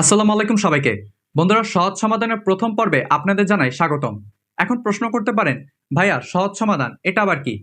আসসালামু আলাইকুম সবাইকে। বন্ধুরা, সহজ সমাধানের প্রথম পর্বে আপনাদের জানাই স্বাগতম। এখন প্রশ্ন করতে পারেন, ভাইয়া সহজ সমাধান এটা আবার কি?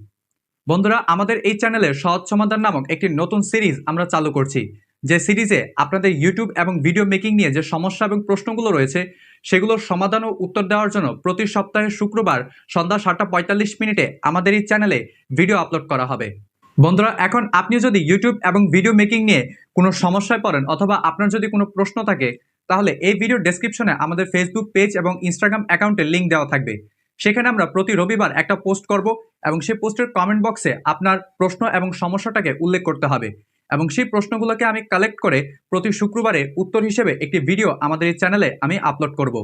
বন্ধুরা, আমাদের এই চ্যানেলে সহজ সমাধান নামক একটি নতুন সিরিজ আমরা চালু করছি। যে সিরিজে আপনাদের ইউটিউব এবং ভিডিও মেকিং নিয়ে যে সমস্যা এবং প্রশ্নগুলো রয়েছে সেগুলোর সমাধান ও উত্তর দেওয়ার জন্য প্রতি সপ্তাহে শুক্রবার সন্ধ্যা 7:45 আমাদের এই চ্যানেলে ভিডিও আপলোড করা হবে। বন্ধুরা, এখন আপনি যদি ইউটিউব এবং ভিডিও মেকিং নিয়ে কোনো সমস্যায় পড়েন অথবা আপনার যদি কোনো প্রশ্ন থাকে, তাহলে এই ভিডিও ডেসক্রিপশনে আমাদের ফেসবুক পেজ এবং ইনস্টাগ্রাম অ্যাকাউন্টের লিঙ্ক দেওয়া থাকবে। সেখানে আমরা প্রতি রবিবার একটা পোস্ট করব এবং সেই পোস্টের কমেন্ট বক্সে আপনার প্রশ্ন এবং সমস্যাটাকে উল্লেখ করতে হবে এবং সেই প্রশ্নগুলোকে আমি কালেক্ট করে প্রতি শুক্রবারে উত্তর হিসেবে একটি ভিডিও আমাদের এই চ্যানেলে আমি আপলোড করব।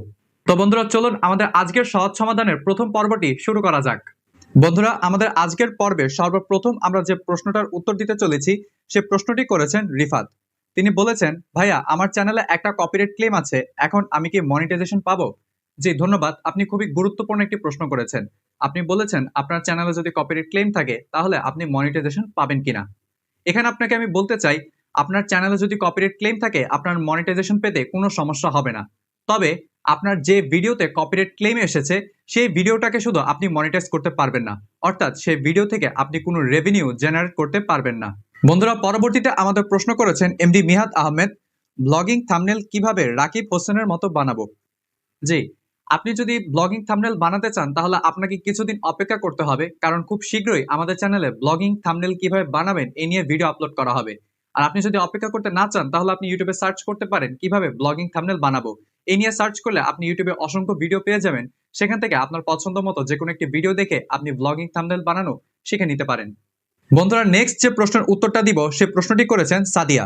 তো বন্ধুরা, চলুন আমাদের আজকের সহজ সমাধানের প্রথম পর্বটি শুরু করা যাক। বন্ধুরা, আমাদের আজকের পর্বে সর্বপ্রথম আমরা যে প্রশ্নটার উত্তর দিতে চলেছি সে প্রশ্নটি করেছেন রিফাত। তিনি বলেছেন, ভাইয়া আমার চ্যানেলে একটা কপিরাইট ক্লেম আছে, এখন আমি কি মনিটাইজেশন পাবো? জি ধন্যবাদ, আপনি খুবই গুরুত্বপূর্ণ একটি প্রশ্ন করেছেন। আপনি বলেছেন আপনার চ্যানেলে যদি কপিরাইট ক্লেম থাকে তাহলে আপনি মনিটাইজেশন পাবেন কিনা। এখানে আপনাকে আমি বলতে চাই, আপনার চ্যানেলে যদি কপিরাইট ক্লেম থাকে আপনার মনিটাইজেশন পেতে কোনো সমস্যা হবে না। তবে আপনার যে ভিডিওতে কপিরাইট ক্লেম এসেছে সেই ভিডিওটাকে শুধু আপনি মনিটাইজ করতে পারবেন না, অর্থাৎ সেই ভিডিও থেকে আপনি কোনো রেভিনিউ জেনারেট করতে পারবেন না। বন্ধুরা, পরবর্তীতে আমাদের প্রশ্ন করেছেন MD Mihad Ahmed, blogging thumbnail কিভাবে রাকিব হোসেনের মতো বানাবো? জি, আপনি যদি ব্লগিং থাম্বনেল বানাতে চান তাহলে আপনাকে কিছুদিন অপেক্ষা করতে হবে, কারণ খুব শীঘ্রই আমাদের চ্যানেলে ব্লগিং থাম্বনেল কিভাবে বানাবেন এই নিয়ে ভিডিও আপলোড করা হবে। আর আপনি যদি অপেক্ষা করতে না চান তাহলে আপনি ইউটিউবে সার্চ করতে পারেন কিভাবে ব্লগিং থাম্বনেল বানাবো। এই নিয়ে সার্চ করলে আপনি ইউটিউবে অসংখ্য ভিডিও পেয়ে যাবেন। সেখান থেকে আপনার পছন্দ মতো যে কোনো একটি ভিডিও দেখে আপনি ব্লগিং থাম্বনেল বানানো শিখে নিতে পারেন। বন্ধুরা, নেক্সট যে প্রশ্নের উত্তরটা দিব সে প্রশ্নটি করেছেন সাদিয়া।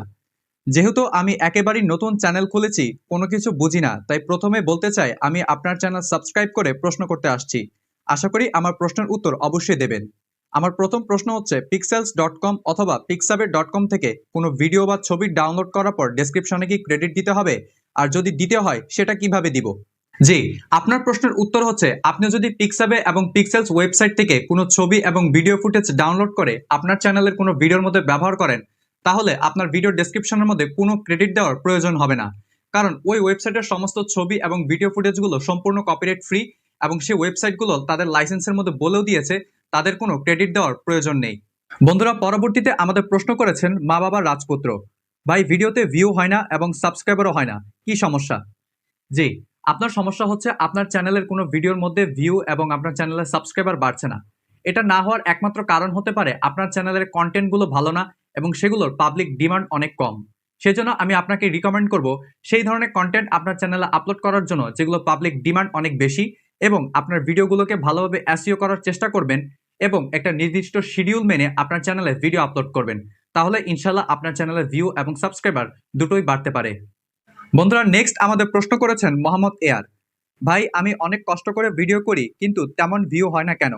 যেহেতু আমি একেবারেই নতুন চ্যানেল খুলেছি, কোনো কিছু বুঝি না, তাই প্রথমে বলতে চাই আমি আপনার চ্যানেল সাবস্ক্রাইব করে প্রশ্ন করতে আসছি। আশা করি আমার প্রশ্নের উত্তর অবশ্যই দেবেন। আমার প্রথম প্রশ্ন হচ্ছে, pixels.com অথবা pixabay.com থেকে কোনো ভিডিও বা ছবি ডাউনলোড করার পর ডেসক্রিপশনে কি ক্রেডিট দিতে হবে? আর যদি দিতে হয় সেটা কিভাবে দিব? জি, আপনার প্রশ্নের উত্তর হচ্ছে, আপনি যদি পিক্সাবে এবং পিক্সেলস ওয়েবসাইট থেকে কোনো ছবি এবং ভিডিও ফুটেজ ডাউনলোড করে আপনার চ্যানেলের কোনো ভিডিওর মধ্যে ব্যবহার করেন, তাহলে আপনার ভিডিও ডেসক্রিপশনের মধ্যে কোনো ক্রেডিট দেওয়ার প্রয়োজন হবে না। কারণ ওই ওয়েবসাইটের সমস্ত ছবি এবং ভিডিও ফুটেজগুলো সম্পূর্ণ কপিরাইট ফ্রি এবং সেই ওয়েবসাইটগুলো তাদের লাইসেন্সের মধ্যে বলেও দিয়েছে তাদের কোনো ক্রেডিট দেওয়ার প্রয়োজন নেই। বন্ধুরা, পরবর্তীতে আমাদের প্রশ্ন করেছেন মা বাবার রাজপুত্র, ভাই ভিডিওতে ভিউ হয় না এবং সাবস্ক্রাইবারও হয় না, কি সমস্যা? জি, আপনার সমস্যা হচ্ছে আপনার চ্যানেলের কোনো ভিডিওর মধ্যে ভিউ এবং আপনার চ্যানেলের সাবস্ক্রাইবার বাড়ছে না। এটা না হওয়ার একমাত্র কারণ হতে পারে আপনার চ্যানেলের কন্টেন্টগুলো ভালো না এবং সেগুলোর পাবলিক ডিমান্ড অনেক কম। সেজন্য আমি আপনাকে রিকমেন্ড করব সেই ধরনের কন্টেন্ট আপনার চ্যানেলে আপলোড করার জন্য যেগুলো পাবলিক ডিমান্ড অনেক বেশি, এবং আপনার ভিডিওগুলোকে ভালোভাবে এসইও করার চেষ্টা করবেন এবং একটা নির্দিষ্ট শিডিউল মেনে আপনার চ্যানেলে ভিডিও আপলোড করবেন। তাহলে ইনশাল্লাহ আপনার চ্যানেলের ভিউ এবং সাবস্ক্রাইবার দুটোই বাড়তে পারে। বন্ধুরা, নেক্সট আমাদের প্রশ্ন করেছেন মোহাম্মদ এয়ার, ভাই আমি অনেক কষ্ট করে ভিডিও করি কিন্তু তেমন ভিউ হয় না কেন?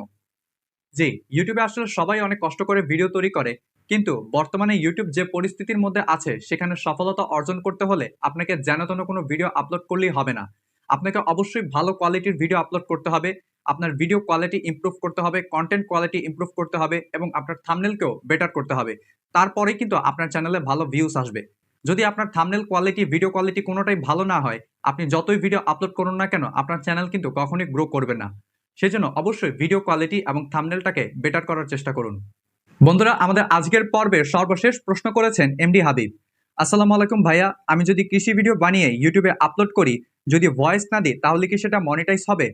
জি, ইউটিউবে আসলে সবাই অনেক কষ্ট করে ভিডিও তৈরি করে, কিন্তু বর্তমানে ইউটিউব যে পরিস্থিতির মধ্যে আছে সেখানে সফলতা অর্জন করতে হলে আপনাকে যেন তেন কোনো ভিডিও আপলোড করলেই হবে না। আপনাকে অবশ্যই ভালো কোয়ালিটির ভিডিও আপলোড করতে হবে, আপনার ভিডিও কোয়ালিটি ইমপ্রুভ করতে হবে, কন্টেন্ট কোয়ালিটি ইমপ্রুভ করতে হবে এবং আপনার থাম্বনেলকেও বেটার করতে হবে। তারপরেই কিন্তু আপনার চ্যানেলে ভালো ভিউজ আসবে। যদি আপনার থাম্বনেল কোয়ালিটি, ভিডিও কোয়ালিটি কোনোটাই ভালো না হয়, আপনি যতই ভিডিও আপলোড করুন না কেন আপনার চ্যানেল কিন্তু কখনোই গ্রো করবে না। সেজন্য অবশ্যই ভিডিও কোয়ালিটি এবং থাম্বনেলটাকে বেটার করার চেষ্টা করুন। বন্ধুরা, আমাদের আজকের পর্বের সর্বশেষ প্রশ্ন করেছেন এমডি হাবিব। আসসালামু আলাইকুম ভাইয়া, আমি যদি কৃষি ভিডিও বানিয়ে ইউটিউবে আপলোড করি, যদি ভয়েস না দিই তাহলে কি সেটা মনিটাইজ হবে?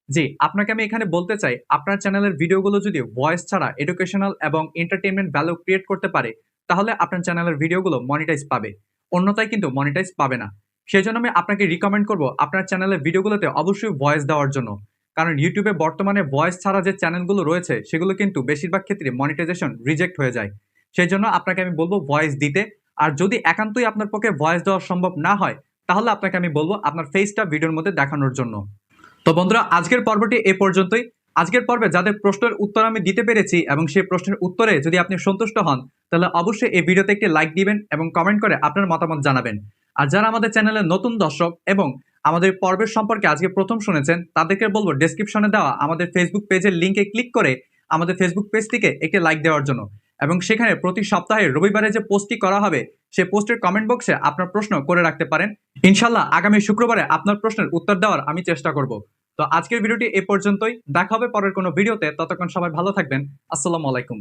জি, আপনাকে আমি এখানে বলতে চাই, আপনার চ্যানেলের ভিডিওগুলো যদি ভয়েস ছাড়া এডুকেশনাল এবং এন্টারটেইনমেন্ট ভ্যালু ক্রিয়েট করতে পারে তাহলে আপনার চ্যানেলের ভিডিওগুলো মনিটাইজ পাবে, অন্যথায় কিন্তু মনিটাইজ পাবে না। সেজন্য আমি আপনাকে রিকমেন্ড করব আপনার চ্যানেলের ভিডিওগুলোতে অবশ্যই ভয়েস দেওয়ার জন্য, কারণ ইউটিউবে বর্তমানে ভয়েস ছাড়া যে চ্যানেলগুলো রয়েছে সেগুলো কিন্তু বেশিরভাগ ক্ষেত্রে মনিটাইজেশন রিজেক্ট হয়ে যায়। সেই জন্য আপনাকে আমি বলবো ভয়েস দিতে। আর যদি একান্তই আপনার পক্ষে ভয়েস দেওয়া সম্ভব না হয় তাহলে আপনাকে আমি বলবো আপনার ফেসটা ভিডিওর মধ্যে দেখানোর জন্য। তো বন্ধুরা, আজকের পর্বটি এ পর্যন্তই। আজকের পর্বে যাদের প্রশ্নের উত্তর আমি দিতে পেরেছি এবং সেই প্রশ্নের উত্তরে যদি আপনি সন্তুষ্ট হন তাহলে অবশ্যই এই ভিডিওতে একটি লাইক দিবেন এবং কমেন্ট করে আপনার মতামত জানাবেন। আর যারা আমাদের চ্যানেলের নতুন দর্শক এবং আমাদের পর্বের সম্পর্কে আজকে প্রথম শুনেছেন তাদেরকে বলবো ডেসক্রিপশনে দেওয়া আমাদের ফেসবুক পেজের লিঙ্কে ক্লিক করে আমাদের ফেসবুক পেজটিকে একটি লাইক দেওয়ার জন্য এবং সেখানে প্রতি সপ্তাহে রবিবারে যে পোস্টটি করা হবে সেই পোস্টের কমেন্ট বক্সে আপনার প্রশ্ন করে রাখতে পারেন। ইনশাল্লাহ আগামী শুক্রবারে আপনার প্রশ্নের উত্তর দেওয়ার আমি চেষ্টা করব। তো আজকের ভিডিওটি এ পর্যন্তই, দেখা হবে পরের কোনো ভিডিওতে। ততক্ষণ সবাই ভালো থাকবেন। আসসালামু আলাইকুম।